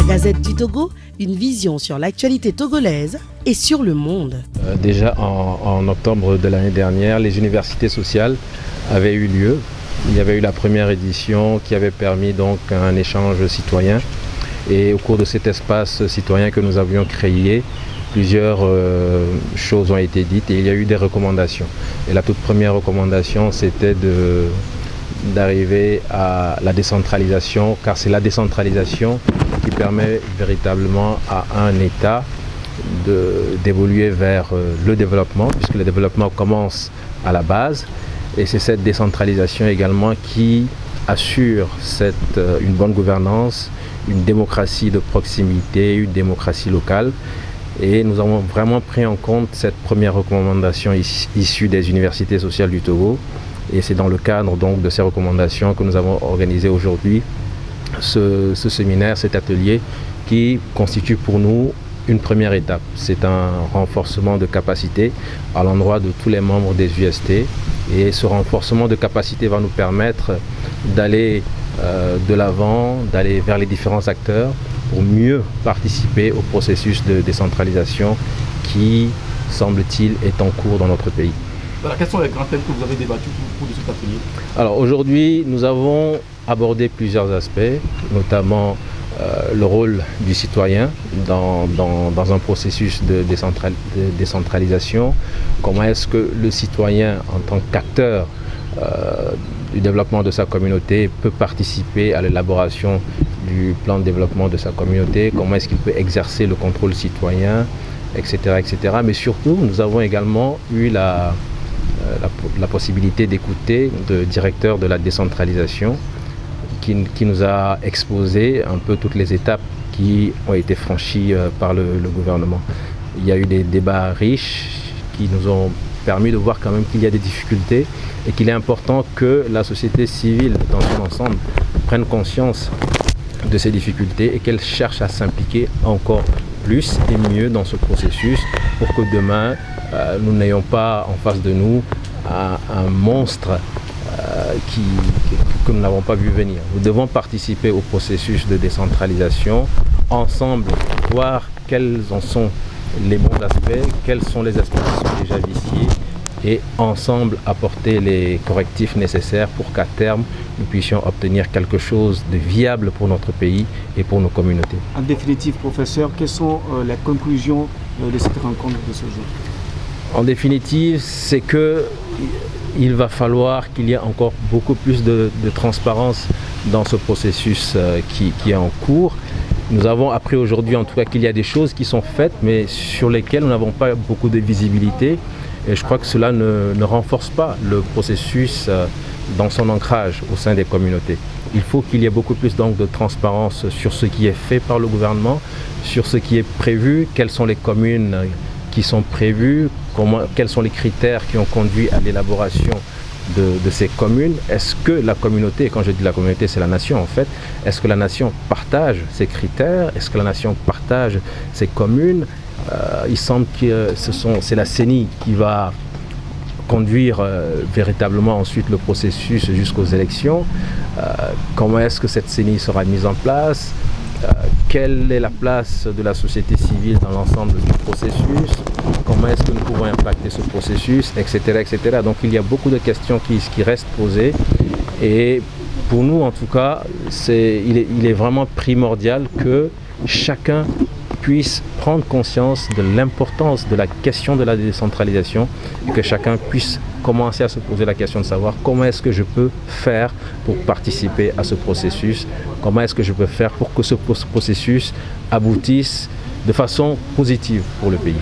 Gazette du Togo, une vision sur l'actualité togolaise et sur le monde. Déjà en octobre de l'année dernière, les universités sociales avaient eu lieu. Il y avait eu la première édition qui avait permis donc un échange citoyen. Et au cours de cet espace citoyen que nous avions créé, plusieurs choses ont été dites et il y a eu des recommandations. Et la toute première recommandation, c'était d'arriver à la décentralisation, car c'est la décentralisation qui permet véritablement à un État d'évoluer vers le développement, puisque le développement commence à la base. Et c'est cette décentralisation également qui assure une bonne gouvernance, une démocratie de proximité, une démocratie locale. Et nous avons vraiment pris en compte cette première recommandation issue des universités sociales du Togo. Et c'est dans le cadre donc de ces recommandations que nous avons organisé aujourd'hui ce séminaire, cet atelier qui constitue pour nous une première étape. C'est un renforcement de capacité à l'endroit de tous les membres des UST. Et ce renforcement de capacité va nous permettre d'aller de l'avant, d'aller vers les différents acteurs pour mieux participer au processus de décentralisation qui, semble-t-il, est en cours dans notre pays. Alors, quels sont les grands thèmes que vous avez débattus au cours de cet atelier? Alors aujourd'hui, nous avons abordé plusieurs aspects, notamment le rôle du citoyen dans un processus de décentralisation. Comment est-ce que le citoyen, en tant qu'acteur du développement de sa communauté, peut participer à l'élaboration du plan de développement de sa communauté, comment est-ce qu'il peut exercer le contrôle citoyen, etc., etc. Mais surtout, nous avons également eu la possibilité d'écouter le directeur de la décentralisation qui nous a exposé un peu toutes les étapes qui ont été franchies par le gouvernement. Il y a eu des débats riches qui nous ont permis de voir quand même qu'il y a des difficultés et qu'il est important que la société civile dans son ensemble prenne conscience de ces difficultés et qu'elle cherche à s'impliquer encore plus et mieux dans ce processus pour que demain nous n'ayons pas en face de nous un monstre que nous n'avons pas vu venir. Nous devons participer au processus de décentralisation, ensemble voir quels en sont les bons aspects, quels sont les aspects qui sont déjà viciés et ensemble apporter les correctifs nécessaires pour qu'à terme nous puissions obtenir quelque chose de viable pour notre pays et pour nos communautés. En définitive, professeur, quelles sont les conclusions de cette rencontre de ce jour? En définitive, c'est qu'il va falloir qu'il y ait encore beaucoup plus de transparence dans ce processus qui est en cours. Nous avons appris aujourd'hui en tout cas qu'il y a des choses qui sont faites mais sur lesquelles nous n'avons pas beaucoup de visibilité et je crois que cela ne renforce pas le processus dans son ancrage au sein des communautés. Il faut qu'il y ait beaucoup plus donc de transparence sur ce qui est fait par le gouvernement, sur ce qui est prévu, quelles sont les communes qui sont prévues, quels sont les critères qui ont conduit à l'élaboration de ces communes. Est-ce que la communauté, et quand je dis la communauté c'est la nation en fait, est-ce que la nation partage ces critères? Est-ce que la nation partage ces communes? Il semble que c'est la CENI qui va conduire véritablement ensuite le processus jusqu'aux élections. Comment est-ce que cette CENI sera mise en place? Quelle est la place de la société civile dans l'ensemble du processus? Comment est-ce que nous pouvons impacter ce processus, etc., etc. Donc il y a beaucoup de questions qui restent posées et pour nous en tout cas, il est vraiment primordial que chacun puisse prendre conscience de l'importance de la question de la décentralisation et que chacun puisse commencer à se poser la question de savoir comment est-ce que je peux faire pour participer à ce processus, comment est-ce que je peux faire pour que ce processus aboutisse de façon positive pour le pays.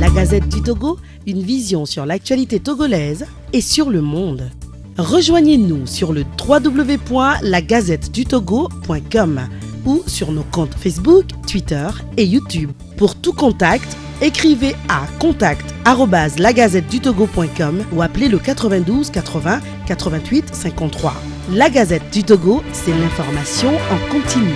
La Gazette du Togo, une vision sur l'actualité togolaise et sur le monde. Rejoignez-nous sur le www.lagazettedutogo.com ou sur nos comptes Facebook, Twitter et YouTube. Pour tout contact, écrivez à contact@lagazettedutogo.com ou appelez le 92 80 88 53. La Gazette du Togo, c'est l'information en continu.